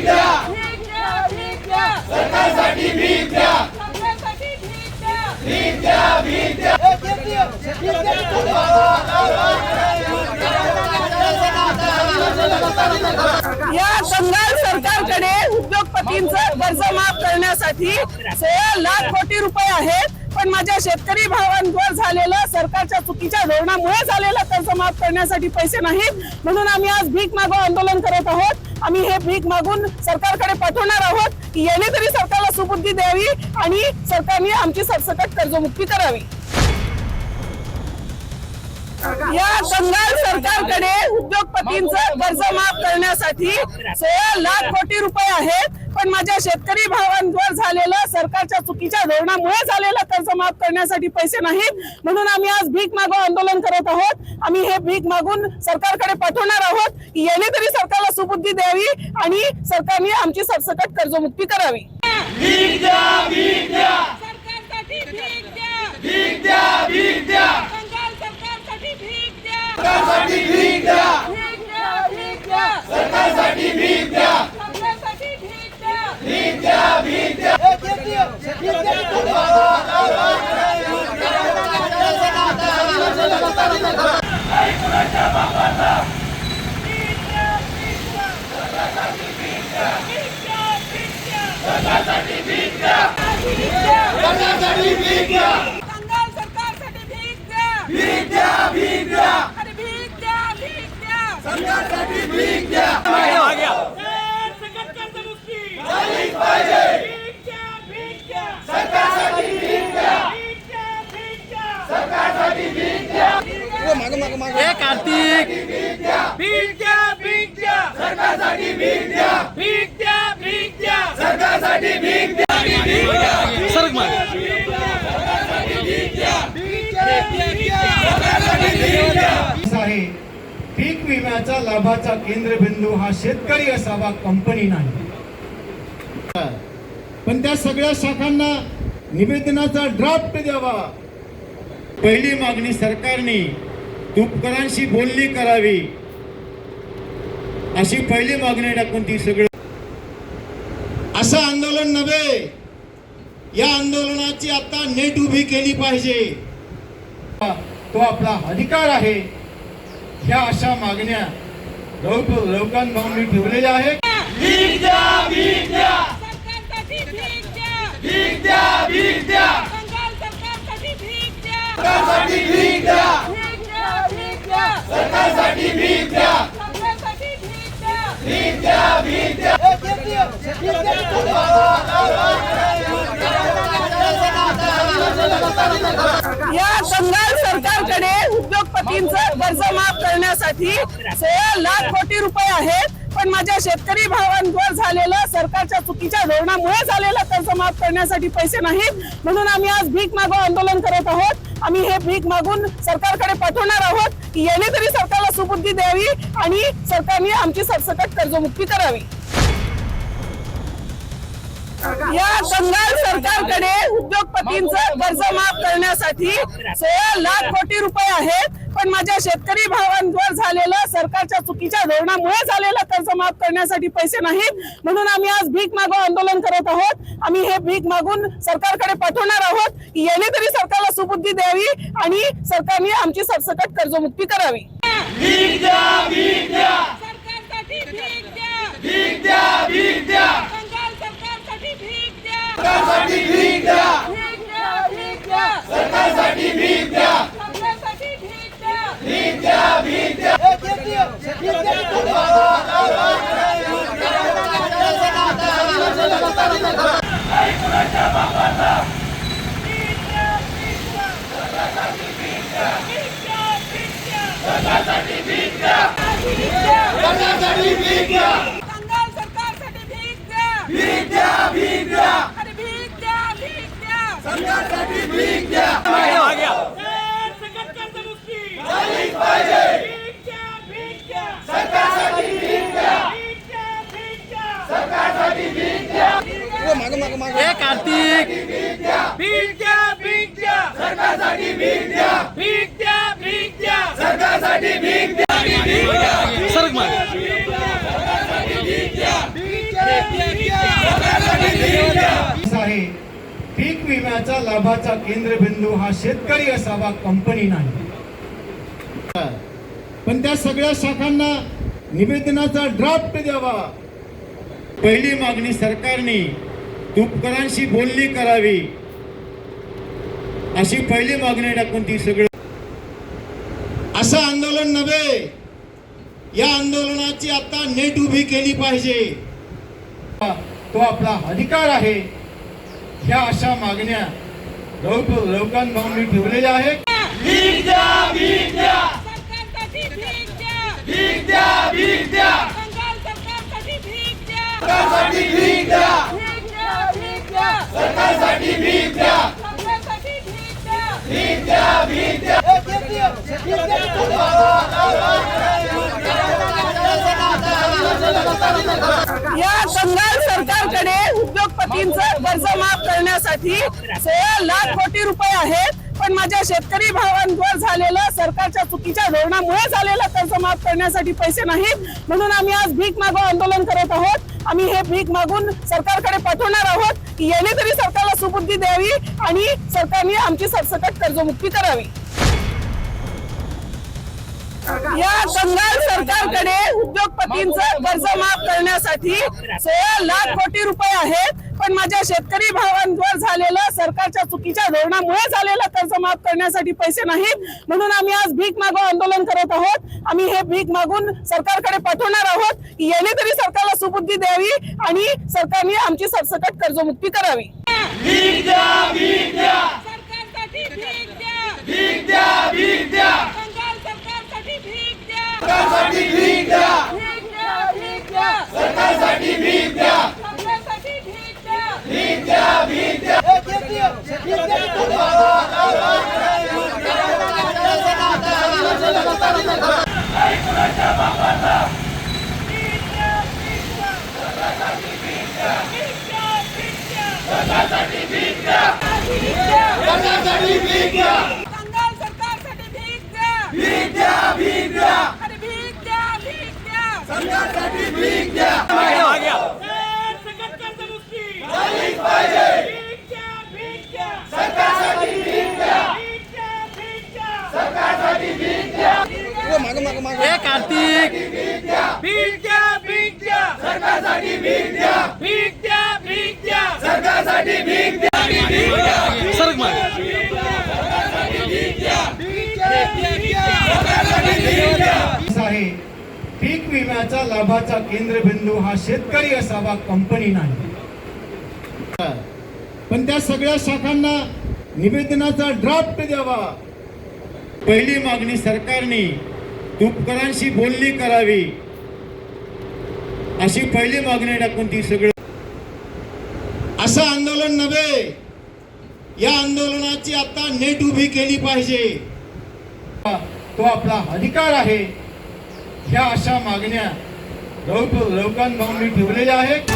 द्या, भीक द्या, सरकारसाठी भीक द्या, भीक द्या, भीक द्या. या बंगाल सरकारकडे उद्योगपतींचं कर्ज माफ करण्यासाठी 16 लाख कोटी रुपये आहेत, पण माझ्या शेतकरी भावांवर झालेलं सरकारच्या चुकीच्या धोरणामुळे झालेलं कर्ज माफ करण्यासाठी पैसे नाहीत. म्हणून आम्ही आज भीक मागो आंदोलन करत आहोत. आम्ही हे भीक मागून सरकारकडे पाठवणार आहोत की याने तरी सरकारला सुबुद्धी द्यावी आणि सरकारने आमची सरसकट कर्जमुक्ती करावी. या बंगाल सरकारकडे उद्योगपतींचं कर्ज माफ करण्यासाठी 16 लाख कोटी रुपये आहेत, पण माझ्या शेतकरी भावांवर झालेलं सरकारच्या चुकीच्या धोरणामुळे झालेलं कर्ज माफ करण्यासाठी पैसे नाहीत. म्हणून आम्ही आज भीक मागो आंदोलन करत आहोत. आम्ही हे भीक मागून सरकारकडे पाठवणार आहोत की याने तरी सरकारला सुबुद्धी द्यावी आणि सरकारने आमची सरसकट कर्जमुक्ती करावी. भीक द्या, भीक द्या, सरकारसाठी भीक द्या, भीक द्या, भीक द्या, बंगाल सरकारसाठी भीक द्या, सरकारसाठी भीक द्या, भीक द्या, भीक द्या, सरकारसाठी भीक द्या, सरकारसाठी भीक द्या. भीक द्या, भीक द्या. सरकारसाठी भीक द्या, सरकारसाठी भीक द्या, बंगाल सरकारसाठी भीक द्या, भीक द्या, भीक द्या, अरे भीक द्या, भीक द्या. सरकारसाठी भीक द्या. सकट कर्जमुक्ती झालीच पाहिजे. भीक द्या, भीक द्या, सरकारसाठी भीक द्या, भीक द्या, भीक द्या. सरकारसाठी भीक द्या, भीक द्या, भीक द्या, सरकारसाठी भीक द्या, भीक द्या, भीक द्या. सरकारसाठी भीक द्या, आहे. पीक विम्याचा लाभाचा केंद्रबिंदू हा शेतकरी असावा, कंपनी नाही. पण त्या सगळ्या शाखांना निवेदनाचा ड्राफ्ट द्यावा. पहिली मागणी सरकारने तुपकरांशी बोलणी करावी अशी पहिली मागणी टाकून ती सगळं असं आंदोलन नव्हे. या आंदोलनाची आता नेट उभी केली पाहिजे. तो आपला अधिकार आहे. ह्या अशा मागण्या लवकान भाऊंनी ठेवलेल्या आहेत. भीक द्या, भीक द्या, सरकारसाठी भीक द्या, भीक द्या, भीक द्या, बंगाल सरकारसाठी भीक द्या, सरकारसाठी भीक द्या, भीक द्या, भीक द्या, सरकारसाठी भीक द्या, सरकारसाठी भीक द्या. भीक द्या, भीक द्या. या बंगाल सरकारकडे उद्योगपतींचं कर्ज माफ करण्यासाठी 16 लाख कोटी रुपये आहेत, पण माझ्या शेतकरी भावांवर झालेलं सरकारच्या चुकीच्या धोरणामुळे झालेलं कर्ज माफ करण्यासाठी पैसे नाहीत. म्हणून आम्ही आज भीक मागो आंदोलन करत आहोत. आम्ही हे भीक मागून सरकारकडे पाठवणार आहोत की याने तरी सरकारला सुबुद्धी द्यावी आणि सरकारने आमची सरसकट कर्जमुक्ती करावी. या बंगाल सरकारकडे उद्योगपतींचं कर्ज माफ करण्यासाठी 16 लाख कोटी रुपये आहेत, पण माझ्या शेतकरी भावांवर झालेलं सरकारच्या चुकीच्या धोरणामुळे झालेलं कर्ज माफ करण्यासाठी पैसे नाहीत. म्हणून आम्ही आज भीक मागो आंदोलन करत आहोत. आम्ही हे भीक मागून सरकारकडे पाठवणार आहोत की याने तरी सरकारला सुबुद्धी द्यावी आणि सरकारने आमची सरसकट कर्जमुक्ती करावी. भीक द्या, भीक द्या, सरकारसाठी भीक द्या, भीक द्या, भीक द्या, बंगाल सरकारसाठी भीक द्या, सरकारसाठी भीक द्या, भीक द्या, भीक द्या, सरकारसाठी भीक द्या, सरकारसाठी भीक द्या. भीक द्या, भीक द्या. सरकारसाठी भीक द्या, सरकारसाठी भीक द्या, बंगाल सरकारसाठी भीक द्या, भीक द्या, भीक द्या, अरे भीक द्या, भीक द्या. सरकारसाठी भीक द्या. सकट कर्जमुक्ती झालीच पाहिजे. भीक द्या, भीक द्या, सरकारसाठी भीक द्या, भीक द्या, भीक द्या. सरकारसाठी भीक द्या, भीक द्या, भीक द्या, सरकारसाठी भीक द्या, भीक द्या, भीक द्या. सरकारसाठी भीक द्या, भीक द्या, भीक द्या, विम्याचा लाभाचा केंद्रबिंदू हा शेतकरी असावा, कंपनी नाही. पण त्या सगळ्या शाखांना निवेदनाचा ड्राफ्ट द्यावा. पहिली मागणी सरकारने तुपकरांशी बोलणी करावी अशी पहिली मागणी टाकून ती सगळं असं आंदोलन नव्हे. या आंदोलनाची आता नेट उभी केली पाहिजे. तो आपला अधिकार आहे. ह्या अशा मागण्या लोकांनी ठेवलेल्या आहेत. भीक द्या, भीक द्या. सरकारसाठी भीक द्या. भीक द्या, भीक द्या. बंगाल सरकारसाठी भीक द्या. सरकारसाठी भीक द्या. भीक द्या, भीक द्या. सरकारसाठी भीक द्या. सरकारसाठी भीक द्या. भीक द्या, भीक द्या. या कंगाल सरकारकडे उद्योगपतींचं कर्ज माफ करण्यासाठी 16 लाख कोटी रुपये आहेत. पण माझ्या शेतकरी भावांवर झालेलं सरकारच्या चुकीच्या धोरणामुळे झालेलं कर्ज माफ करण्यासाठी पैसे नाहीत. म्हणून आम्ही आज भीक मागो आंदोलन करत आहोत. आम्ही हे भीक मागून सरकारकडे पाठवणार आहोत की याने तरी सरकारला सुबुद्धी द्यावी आणि सरकारने आमची सरसकट कर्जमुक्ती करावी. या कंगाल सरकारकडे उद्योगपतींचं कर्ज माफ करण्यासाठी 16 लाख कोटी रुपये आहेत. पण माझ्या शेतकरी भावांवर झालेलं सरकारच्या चुकीच्या धोरणामुळे झालेलं कर्ज माफ करण्यासाठी पैसे नाहीत. म्हणून आम्ही आज भीक मागो आंदोलन करत आहोत. आम्ही हे भीक मागून सरकारकडे पाठवणार आहोत की याने तरी सरकारला सुबुद्धी द्यावी आणि सरकारने आमची सरसकट कर्जमुक्ती करावी. भीक द्या, भीक द्या. सरकारसाठी भीक द्या. भीक द्या, भीक द्या. बंगाल सरकारसाठी भीक द्या. सरकारसाठी भीक द्या. भीक द्या, भीक द्या. सरकारसाठी भीक द्या. सरकारसाठी भीक द्या. भीक द्या, भीक द्या. सरकारसाठी भीक द्या. सरकारसाठी भीक द्या. बंगाल सरकारसाठी भीक द्या. भीक द्या, भीक द्या. अरे भीक द्या, भीक द्या. सरकारसाठी भीक द्या. सरसकट कर्जमुक्ती झालीच पाहिजे. भीक द्या, भीक द्या. सरकारसाठी भीक द्या. भीक द्या, भीक द्या. सरकारसाठी भीक द्या. कार्तिक भीक द्या. भीक द्या, भीक द्या. सरकारसाठी भीक द्या. भीक द्या, भीक द्या. सरकारसाठी भीक द्या. भीक द्या. सरकारसाठी भीक द्या. भीक द्या, भीक द्या. सरकारसाठी भीक द्या. आहे पीक विम्याचा लाभाचा केंद्रबिंदू हा शेतकरी असावा, कंपनी नाही. पण त्या सगळ्या शाखांना निवेदनाचा ड्राफ्ट द्यावा. पहिली मागणी सरकारने तुपकरांशी बोलणी करावी अशी पहिली मागणी टाकून ती सगळं असं आंदोलन नव्हे. या आंदोलनाची आता नेट उभी केली पाहिजे. तो आपला अधिकार आहे. ह्या अशा मागण्या लोकांनी ठेवलेल्या आहेत.